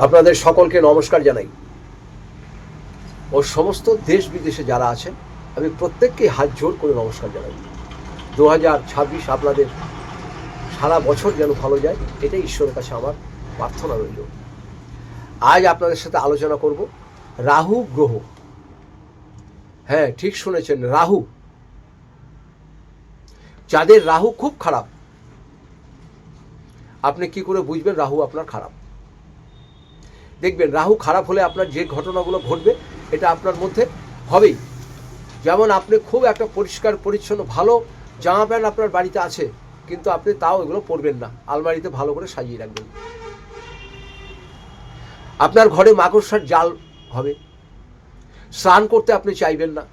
আপনাদের সকলকে নমস্কার জানাই ও সমস্ত দেশ বিদেশে যারা আছেন আমি প্রত্যেককে হাত জোর করে নমস্কার জানাই। 2026 আপনাদের সারা বছর যেন ভালো যায়, এটাই ঈশ্বরের কাছে আমার প্রার্থনা রইল। আজ আপনাদের সাথে আলোচনা করব রাহু গ্রহ। হ্যাঁ, ঠিক শুনেছেন, রাহু। যাদের রাহু খুব খারাপ, আপনি কি করে বুঝবেন রাহু আপনার খারাপ? দেখবেন রাহু খারাপ হলে আপনার যে ঘটনাগুলো ঘটবে এটা আপনার মধ্যে হবেই। যেমন আপনি খুব একটা পরিষ্কার পরিচ্ছন্ন ভালো জামা প্যান্ট আপনার বাড়িতে আছে, কিন্তু আপনি তাও এগুলো পরবেন না, আলমারিতে ভালো করে সাজিয়ে রাখবেন। আপনার ঘরে মাকড়সার জাল হবে, স্নান করতে আপনি চাইবেন না,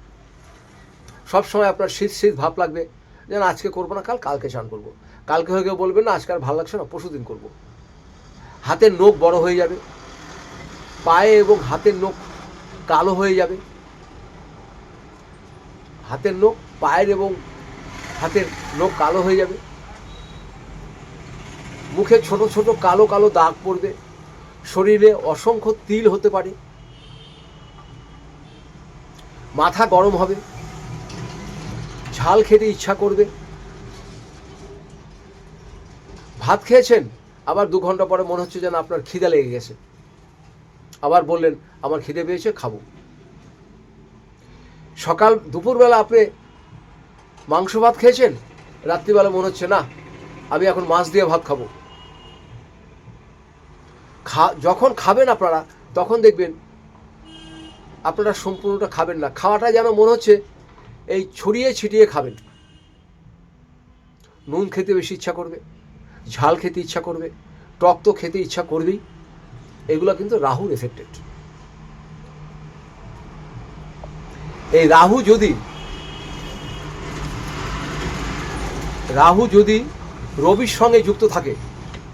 সবসময় আপনার শীত শীত ভাব লাগবে, যেন আজকে করবো না, কালকে স্নান করবো। কালকে হয়ে গিয়ে বলবেন না আজকে আর ভালো লাগছে না, পরশুদিন করবো। হাতের নখ বড় হয়ে যাবে, পায়ে এবং হাতের নখ কালো হয়ে যাবে। হাতের নখ, পায়ের এবং হাতের নখ কালো হয়ে যাবে। মুখে ছোট ছোট কালো কালো দাগ পড়বে। শরীরে অসংখ্য তিল হতে পারে। মাথা গরম হবে, ঝাল খেতে ইচ্ছা করবে। ভাত খেয়েছেন, আবার 2 ঘন্টা পরে মনে হচ্ছে যেন আপনার খিদে লেগে গেছে, আবার বললেন আমার খিদে পেয়েছে, খাবো। সকাল দুপুরবেলা আপনি মাংস ভাত খেয়েছেন, রাত্রিবেলা মনে হচ্ছে না আমি এখন মাছ দিয়ে ভাত খাবো। যখন খাবেন আপনারা, তখন দেখবেন আপনারা সম্পূর্ণটা খাবেন না, খাওয়াটা যেন মনে হচ্ছে এই ছড়িয়ে ছিটিয়ে খাবেন। নুন খেতে বেশি ইচ্ছা করবে, ঝাল খেতে ইচ্ছা করবে, টক তো খেতে ইচ্ছা করবেই। এগুলো কিন্তু রাহুর এফেক্টেড। এই রাহু যদি রবির সঙ্গে যুক্ত থাকে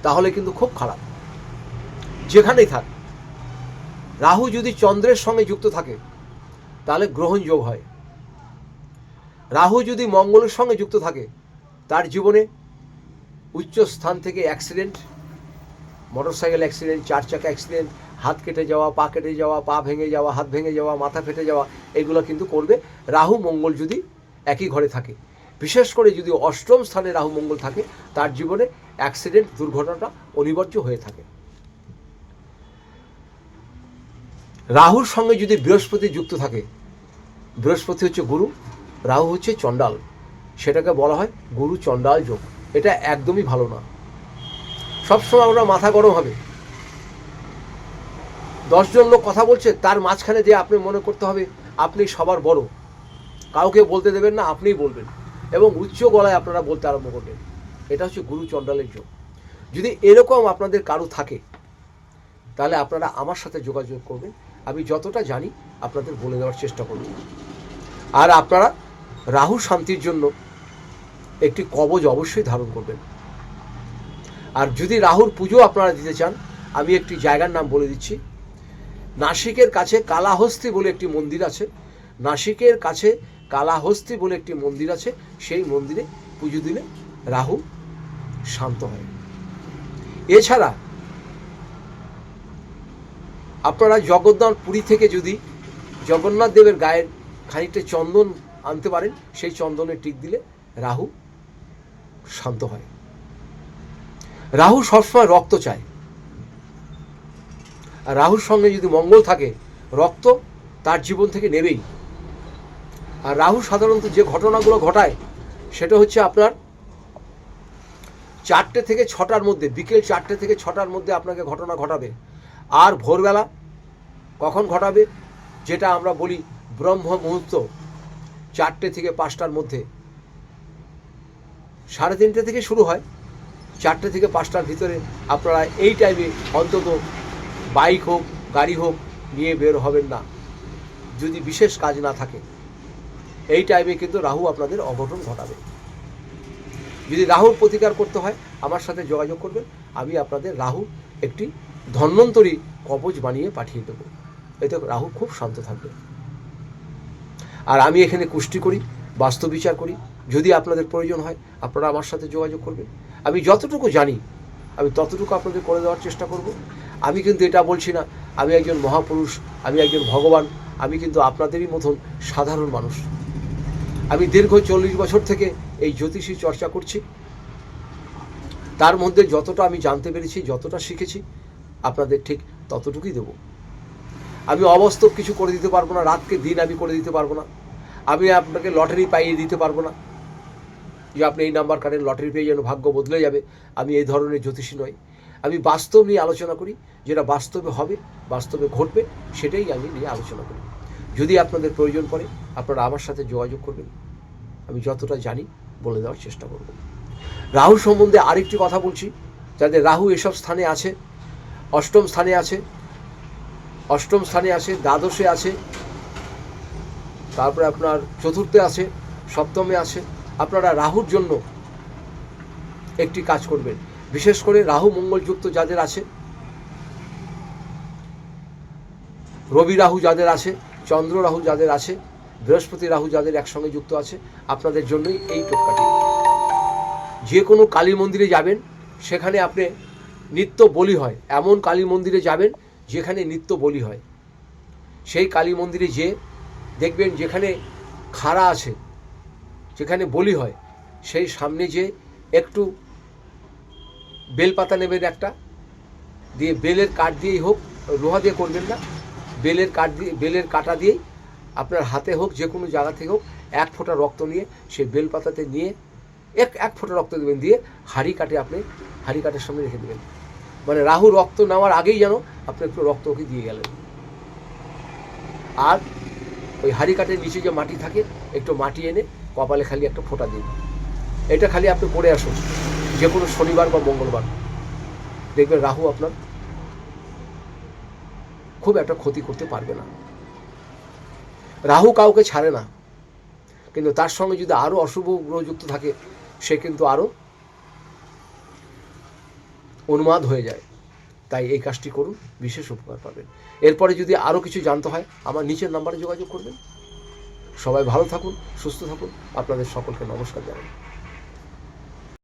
তাহলে কিন্তু খুব খারাপ, যেখানেই থাক। রাহু যদি চন্দ্রের সঙ্গে যুক্ত থাকে তাহলে গ্রহণযোগ হয়। রাহু যদি মঙ্গলের সঙ্গে যুক্ত থাকে, তার জীবনে উচ্চ স্থান থেকে অ্যাক্সিডেন্ট, মোটরসাইকেল অ্যাক্সিডেন্ট, 4 চাকা অ্যাক্সিডেন্ট, হাত কেটে যাওয়া, পা কেটে যাওয়া, পা ভেঙে যাওয়া, হাত ভেঙে যাওয়া, মাথা ফেটে যাওয়া, এগুলো কিন্তু করবে রাহু মঙ্গল যদি একই ঘরে থাকে। বিশেষ করে যদি অষ্টম স্থানে রাহু মঙ্গল থাকে, তার জীবনে অ্যাক্সিডেন্ট, দুর্ঘটনাটা অনিবার্য হয়ে থাকে। রাহুর সঙ্গে যদি বৃহস্পতি যুক্ত থাকে, বৃহস্পতি হচ্ছে গুরু, রাহু হচ্ছে চণ্ডাল, সেটাকে বলা হয় গুরু চণ্ডাল যোগ। এটা একদমই ভালো না। সবসময় আমরা মাথা গরম হবে। 10 জন লোক কথা বলছে, তার মাঝখানে যে আপনি মনে করতে হবে আপনি সবার বড়, কাউকে বলতে দেবেন না, আপনিই বলবেন এবং উচ্চ গলায় আপনারা বলতে আরম্ভ করবেন। এটা হচ্ছে গুরু চণ্ডালের যোগ। যদি এরকম আপনাদের কারো থাকে, তাহলে আপনারা আমার সাথে যোগাযোগ করবেন। আমি যতটা জানি আপনাদের বলে দেওয়ার চেষ্টা করব। আর আপনারা রাহু শান্তির জন্য একটি কবচ অবশ্যই ধারণ করবেন। আর যদি রাহুর পুজো আপনারা দিতে চান, আমি একটি জায়গার নাম বলে দিচ্ছি। নাসিকের কাছে কালাহস্তি বলে একটি মন্দির আছে। নাসিকের কাছে কালাহস্তি বলে একটি মন্দির আছে। সেই মন্দিরে পুজো দিলে রাহু শান্ত হয়। এছাড়া আপনারা জগন্নাথ পুরী থেকে যদি জগন্নাথ দেবের গায়ের খানিকটা চন্দন আনতে পারেন, সেই চন্দনের টিক দিলে রাহু শান্ত হয়। রাহু সবসময় রক্ত চায়, আর রাহুর সঙ্গে যদি মঙ্গল থাকে, রক্ত তার জীবন থেকে নেবেই। আর রাহু সাধারণত যে ঘটনাগুলো ঘটায় সেটা হচ্ছে আপনার 4টে থেকে 6টার মধ্যে, বিকেল 4টে থেকে 6টার মধ্যে আপনাকে ঘটনা ঘটাবে। আর ভোরবেলা কখন ঘটাবে, যেটা আমরা বলি ব্রহ্ম মুহূর্ত, 4টে থেকে 5টার মধ্যে। 3:30 থেকে শুরু হয়, 4টে থেকে 5টার ভিতরে আপনারা এই টাইমে অন্তত বাইক হোক, গাড়ি হোক নিয়ে বের হবেন না, যদি বিশেষ কাজ না থাকে। এই টাইমে কিন্তু রাহু আপনাদের অঘটন ঘটাবে। যদি রাহুর প্রতিকার করতে হয়, আমার সাথে যোগাযোগ করবেন। আমি আপনাদের রাহু একটি ধন্বন্তরী কবচ বানিয়ে পাঠিয়ে দেবো। এতে রাহু খুব শান্ত থাকবে। আর আমি এখানে কুষ্টি করি, বাস্তু বিচার করি। যদি আপনাদের প্রয়োজন হয়, আপনারা আমার সাথে যোগাযোগ করবেন। আমি যতটুকু জানি আমি ততটুকু আপনাদের করে দেওয়ার চেষ্টা করব। আমি কিন্তু এটা বলছি না আমি একজন মহাপুরুষ, আমি একজন ভগবান। আমি কিন্তু আপনাদেরই মতন সাধারণ মানুষ। আমি দীর্ঘ 40 বছর থেকে এই জ্যোতিষী চর্চা করছি। তার মধ্যে যতটা আমি জানতে পেরেছি, যতটা শিখেছি, আপনাদের ঠিক ততটুকুই দেব। আমি অবাস্তব কিছু করে দিতে পারবো না, রাতকে দিন আমি করে দিতে পারবো না। আমি আপনাকে লটারি পাইয়ে দিতে পারবো না যে আপনি এই নাম্বার কাটেন লটারি পেয়ে যেন ভাগ্য বদলে যাবে। আমি এই ধরনের জ্যোতিষী নই। আমি বাস্তব নিয়ে আলোচনা করি, যেটা বাস্তবে হবে, বাস্তবে ঘটবে, সেটাই আমি নিয়ে আলোচনা করি। যদি আপনাদের প্রয়োজন পড়ে আপনারা আমার সাথে যোগাযোগ করবেন, আমি যতটা জানি বলে দেওয়ার চেষ্টা করব। রাহু সম্বন্ধে আরেকটি কথা বলছি, যাদের রাহু এসব স্থানে আছে, অষ্টম স্থানে আছে, দ্বাদশে আছে, তারপরে আপনার চতুর্থে আছে, সপ্তমে আছে। আপনারা রাহুর জন্য একটি কাজ করবেন, বিশেষ করে রাহু মঙ্গলযুক্ত যাদের আছে, রবি রাহু যাদের আছে, চন্দ্র রাহু যাদের আছে, বৃহস্পতি রাহু যাদের একসঙ্গে যুক্ত আছে, আপনাদের জন্যই এই টোটকাটি। যে কোনো কালী মন্দিরে যাবেন, সেখানে আপনি নিত্য বলি হয়, এমন কালী মন্দিরে যাবেন যেখানে নিত্য বলি হয়। সেই কালী মন্দিরে যে দেখবেন যেখানে খাড়া আছে, যেখানে বলি হয়, সেই সামনে যে একটু বেলপাতা নেবেন একটা, দিয়ে বেলের কাঠ দিয়েই হোক, লোহা দিয়ে করবেন না, বেলের কাটা দিয়েই আপনার হাতে হোক, যে কোনো জায়গা থেকে হোক, 1 ফোঁটা রক্ত নিয়ে সেই বেলপাতাতে নিয়ে এক ফোঁটা রক্ত দেবেন, দিয়ে হাঁড়ি কাঠের সামনে রেখে দেবেন। মানে রাহু রক্ত নেওয়ার আগেই যেন আপনি একটু রক্ত ওকে দিয়ে গেলেন। আর ওই হাঁড়ি কাঠের নিচে যে মাটি থাকে, একটু মাটি এনে কপালে খালি একটা ফোঁটা দিন। এটা খালি আপনি করে আসুন যে কোনো শনিবার বা মঙ্গলবার, দেখবেন রাহু আপনার খুব একটা ক্ষতি করতে পারবে না। রাহু কাউকে ছাড়ে না, কিন্তু তার সঙ্গে যদি আরও অশুভ গ্রহযুক্ত থাকে, সে কিন্তু আরও উন্মাদ হয়ে যায়। তাই এই কাজটি করুন, বিশেষ উপকার পাবেন। এরপরে যদি আরও কিছু জানতে হয়, আমার নিচের নাম্বারে যোগাযোগ করবেন। সবাই ভালো থাকুন, সুস্থ থাকুন। আপনাদের সকলকে নমস্কার জানাই।